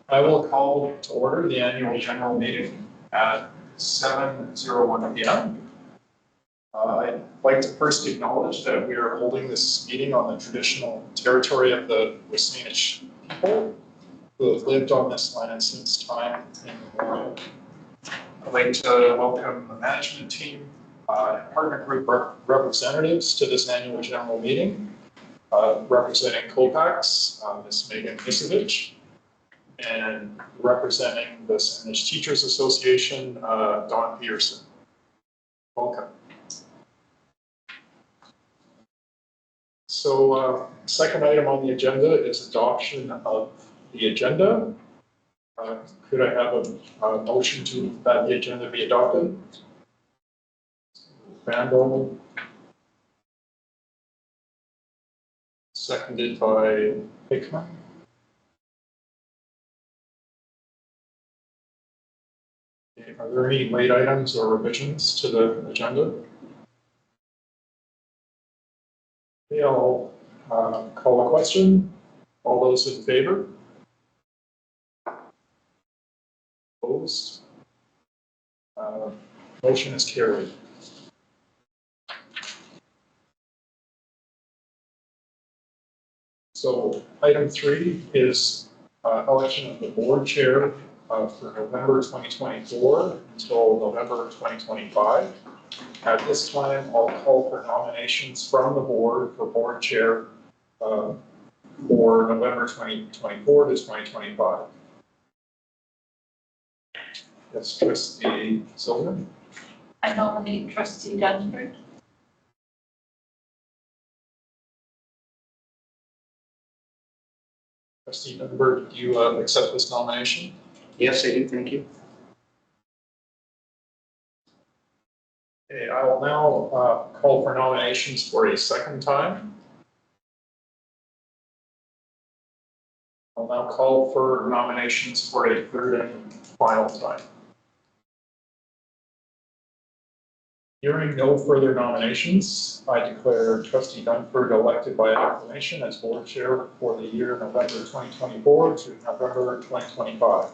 I will call to order the annual general meeting at 7:01 p.m. I'd like to first acknowledge that we are holding this meeting on the traditional territory of the Wisanish people who have lived on this land since time immemorial. I'd like to welcome the management team and partner group representatives to this annual general meeting. Representing Colpax, Ms. Megan Isovich, and representing the Sanish Teachers Association, Don Peterson. Welcome. So, second item on the agenda is adoption of the agenda. Could I have a motion to that the agenda be adopted? Vandal. Seconded by Hickman. Are there any late items or revisions to the agenda? Okay, I'll call a question. All those in favor? Opposed? Motion is carried. So item 3 is election of the board chair for November 2024 until November 2025. At this time, I'll call for nominations from the board for board chair for November 2024 to 2025. Yes, Trustee Silverman. I nominate Trustee Dunford. Trustee Dunford, do you accept this nomination? Yes, I do. Thank you. Okay, I will now call for nominations for a second time. I'll now call for nominations for a third and final time. Hearing no further nominations, I declare Trustee Dunford elected by acclamation as board chair for the year November 2024 to November 2025.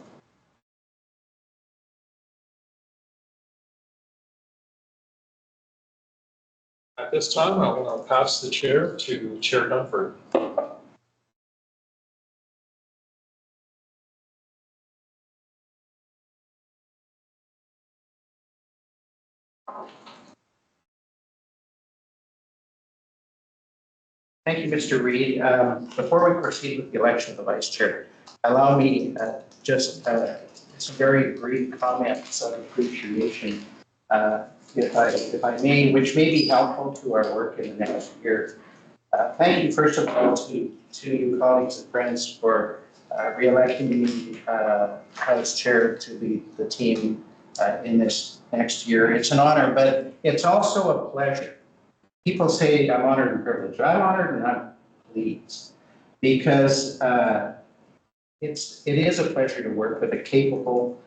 At this time, I will now pass the chair to Chair Dunford. Thank you, Mr. Reid. Before we proceed with the election of the vice chair, allow me just some very brief comments of appreciation, if I may, which may be helpful to our work in the next year. Thank you, first of all, to you colleagues and friends for re-electing me as chair to lead the team in this next year. It's an honor, but it's also a pleasure. People say I'm honored and privileged. I'm honored and I'm pleased because it is a pleasure to work with a capable,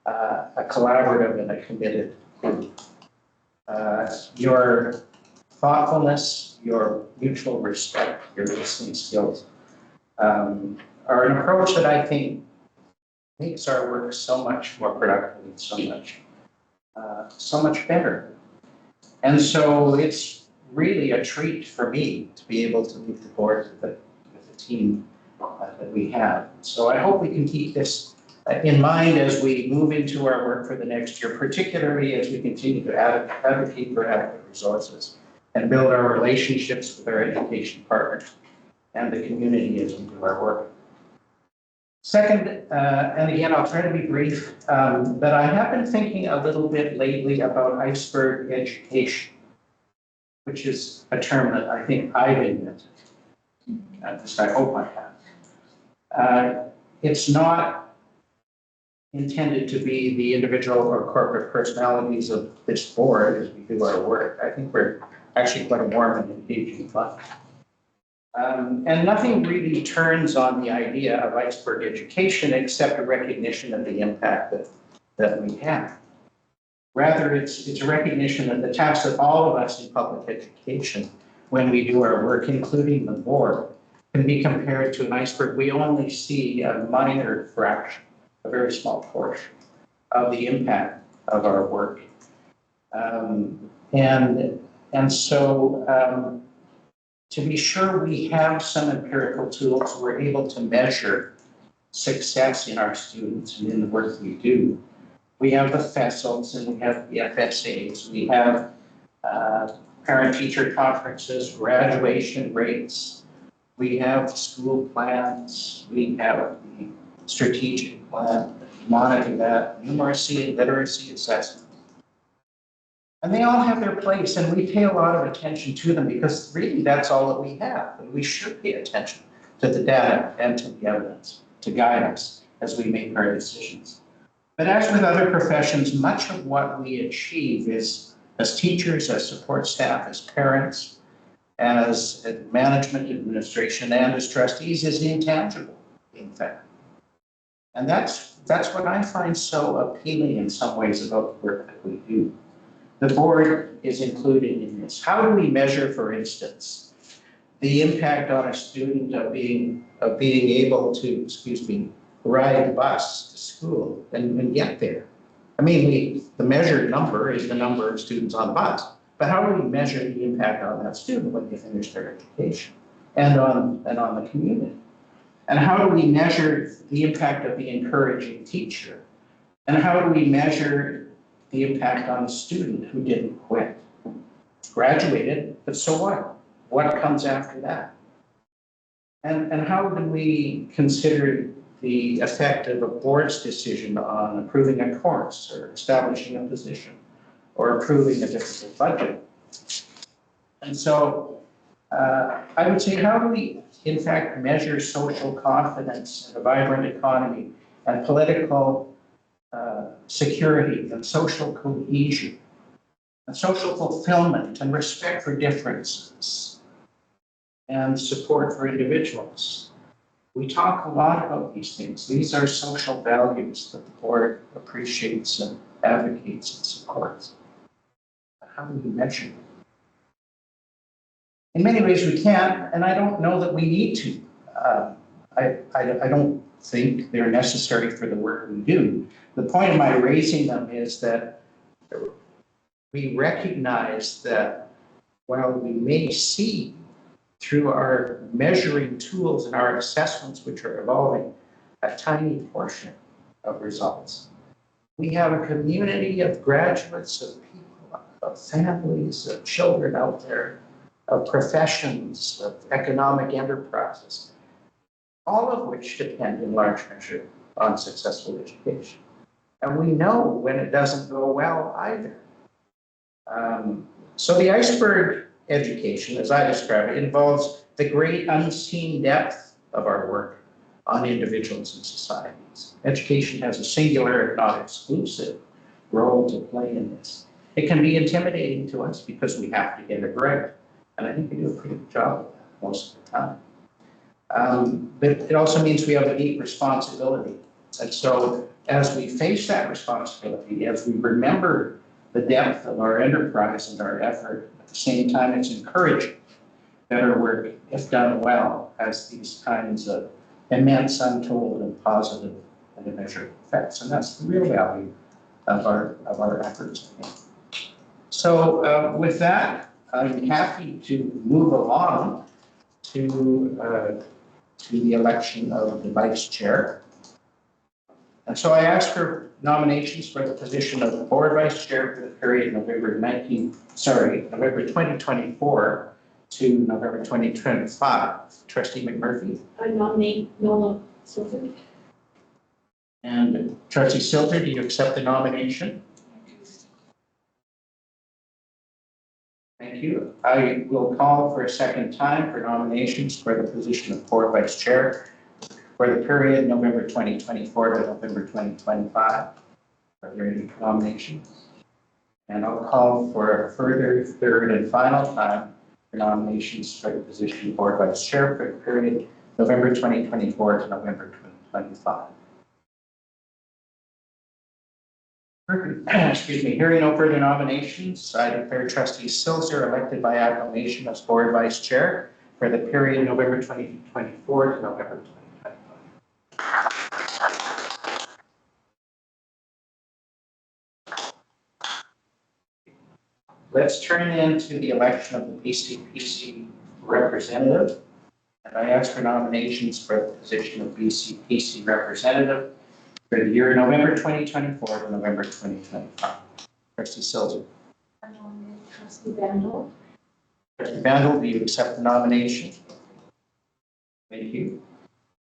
a collaborative, and a committed group. Your thoughtfulness, your mutual respect, your listening skills are an approach that I think makes our work so much more productive and so much better. And so it's really a treat for me to be able to lead the board with the team that we have. So I hope we can keep this in mind as we move into our work for the next year, particularly as we continue to advocate for adequate resources and build our relationships with our education partners and the community as we do our work. Second, and again, I'll try to be brief, but I have been thinking a little bit lately about iceberg education, which is a term that I think I've invented. At least I hope I have. It's not intended to be the individual or corporate personalities of this board as we do our work. I think we're actually quite a warm and engaging bunch. And nothing really turns on the idea of iceberg education except a recognition of the impact that we have. Rather, it's a recognition that the task of all of us in public education, when we do our work, including the board, can be compared to an iceberg. We only see a minor fraction, a very small portion of the impact of our work. So to be sure we have some empirical tools, we're able to measure success in our students and in the work we do. We have the FESLs and we have the FSAs. We have parent-teacher conferences, graduation rates. We have school plans. We have the strategic plan, monitor that, numeracy and literacy assessment. And they all have their place, and we pay a lot of attention to them because really that's all that we have. And we should pay attention to the data and to the evidence to guide us as we make our decisions. But as with other professions, much of what we achieve is as teachers, as support staff, as parents, as management, administration, and as trustees is intangible, in fact. And that's what I find so appealing in some ways about the work that we do. The board is included in this. How do we measure, for instance, the impact on a student of being able to, ride the bus to school and get there? I mean, the measured number is the number of students on the bus, but how do we measure the impact on that student when they finish their education and on the community? And how do we measure the impact of the encouraging teacher? And how do we measure the impact on the student who didn't quit? Graduated, but so what? What comes after that? And how do we consider the effect of a board's decision on approving a course or establishing a position or approving a difficult budget? And so I would say, how do we in fact measure social confidence in a vibrant economy and political security and social cohesion and social fulfillment and respect for differences and support for individuals? We talk a lot about these things. These are social values that the board appreciates and advocates and supports. But how do we measure them? In many ways we can, and I don't know that we need to. I don't think they're necessary for the work we do. The point of my raising them is that we recognize that while we may see through our measuring tools and our assessments, which are evolving, a tiny portion of results, we have a community of graduates, of people, of families, of children out there, of professions, of economic enterprises, all of which depend in large measure on successful education. And we know when it doesn't go well either. So the iceberg education, as I describe it, involves the great unseen depth of our work on individuals and societies. Education has a singular, if not exclusive, role to play in this. It can be intimidating to us because we have to get it right. And I think we do a pretty good job of that most of the time. But it also means we have a deep responsibility. And so as we face that responsibility, as we remember the depth of our enterprise and our effort, at the same time it's encouraging that our work, if done well, has these kinds of immense, untold, and positive and immeasurable effects. And that's the real value of our efforts, I think. So with that, I'm happy to move along to the election of the vice chair. And so I ask for nominations for the position of board vice chair for the period November 2024 to November 2025. Trustee McMurphy. I nominate Nola Silver. And Trustee Silter, do you accept the nomination? Thank you. I will call for a second time for nominations for the position of board vice chair for the period November 2024 to November 2025. Are there any nominations? And I'll call for a further third and final time for nominations for the position of board vice chair for the period November 2024 to November 2025. Excuse me, hearing no further nominations, I declare Trustee Silzer elected by acclamation as board vice chair for the period November 2024 to November 2025. Let's turn then to the election of the BCPC representative. And I ask for nominations for the position of BCPC representative for the year November 2024 to November 2025. Trustee Silzer. I nominate trustee Vandal. Trustee Vandal, do you accept the nomination? Thank you.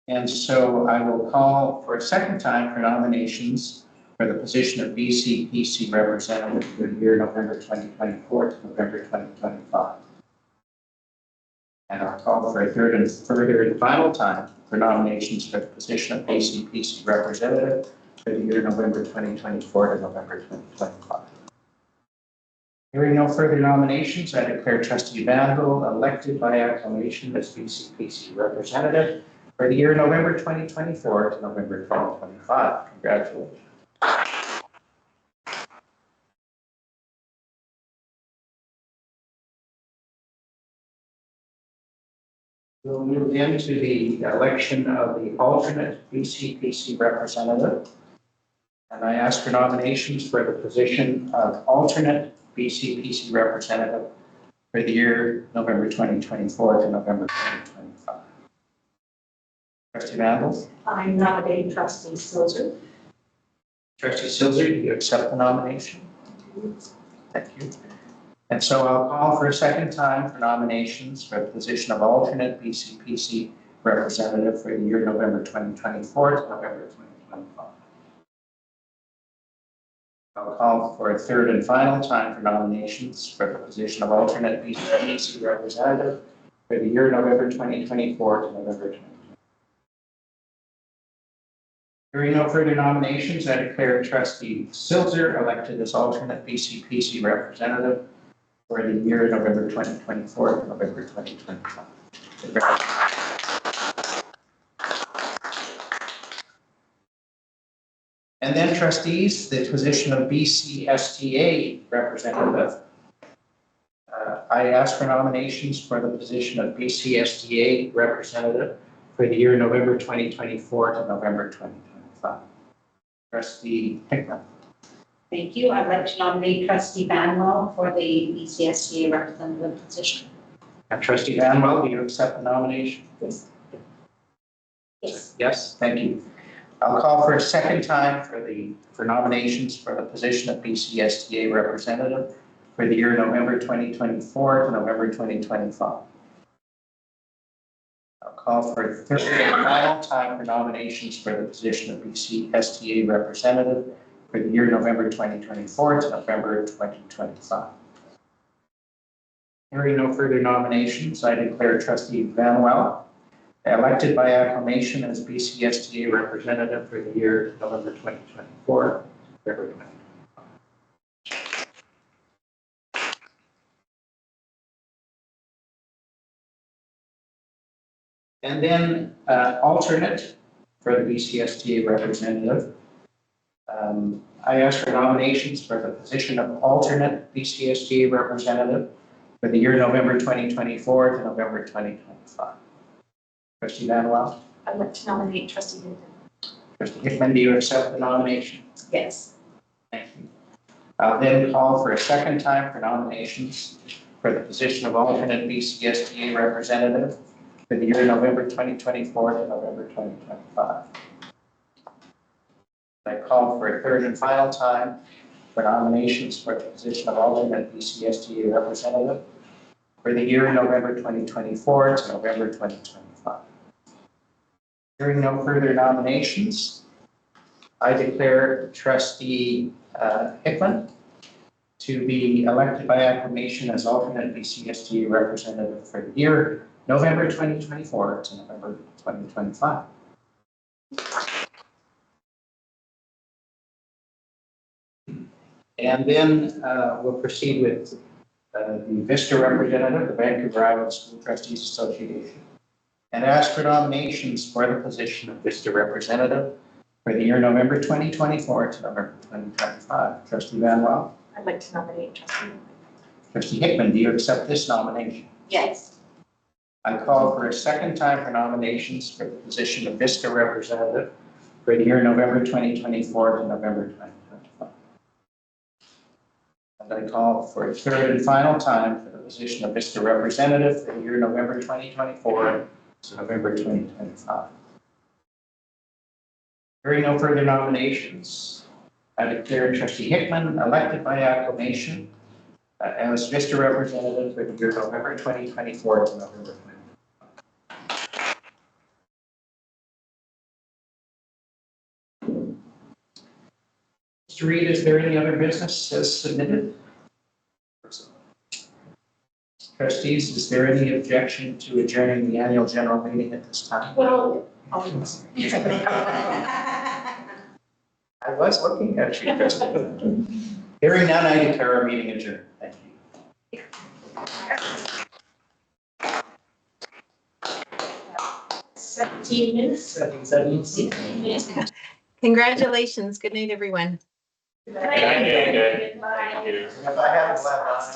And so I will call for a second time for nominations for the position of BCPC representative for the year November 2024 to November 2025. And I'll call for a third and final time for nominations for the position of BCPC representative for the year November 2024 to November 2025. Hearing no further nominations, I declare Trustee Vandal elected by acclamation as BCPC representative for the year November 2024 to November 2025. Congratulations. We'll move into the election of the alternate BCPC representative. And I ask for nominations for the position of alternate BCPC representative for the year November 2024 to November 2025. Trustee Vandal. I nominate trustee Silzer. Trustee Silzer, do you accept the nomination? Thank you. And so I'll call for a second time for nominations for the position of alternate BCPC representative for the year November 2024 to November 2025. I'll call for a third and final time for nominations for the position of alternate BCPC representative for the year November 2024 to November 2025. Hearing no further nominations, I declare Trustee Silzer elected as alternate BCPC representative for the year November 2024 to November 2025. And then trustees, the position of BCSTA representative. I ask for nominations for the position of BCSTA representative for the year November 2024 to November 2025. Trustee Hickman. Thank you. I'd like to nominate trustee Banwell for the BCSTA representative position. And Trustee Vanwell, do you accept the nomination? Yes. Yes. Yes, thank you. I'll call for a second time for nominations for the position of BCSTA representative for the year November 2024 to November 2025. I'll call for a third and final time for nominations for the position of BCSTA representative for the year November 2024 to November 2025. Hearing no further nominations, I declare Trustee Vanwell elected by acclamation as BCSTA representative for the year November 2024 to November 2025. And then alternate for the BCSTA representative. I ask for nominations for the position of alternate BCSTA representative for the year November 2024 to November 2025. Trustee Manuel. I'd like to nominate trustee Hickman. Trustee Hickman, do you accept the nomination? Yes. Thank you. I'll then call for a second time for nominations for the position of alternate BCSTA representative for the year November 2024 to November 2025. I call for a third and final time for nominations for the position of alternate BCSTA representative for the year November 2024 to November 2025. Hearing no further nominations, I declare Trustee Hickman to be elected by acclamation as alternate BCSTA representative for the year November 2024 to November 2025. And then we'll proceed with the VISTA representative, the Vancouver Island School Trustees Association, and ask for nominations for the position of VISTA representative for the year November 2024 to November 2025. Trustee Manuel. I'd like to nominate trustee Hickman. Trustee Hickman, do you accept this nomination? Yes. I call for a second time for nominations for the position of Vista representative for the year November 2024 to November 2025. And I call for a third and final time for the position of Vista representative for the year November 2024 to November 2025. Hearing no further nominations, I declare Trustee Hickman elected by acclamation as Vista representative for the year November 2024 to November 2025. Mr. Reid, is there any other business as submitted? Trustees, is there any objection to adjourning the annual general meeting at this time? Well, I was looking at you, Kristen. Hearing none, I declare our meeting adjourned. Thank you. 17 minutes. 17. Congratulations. Good night, everyone. Good night. Good night. Bye. Thank you. If I haven't left, I'll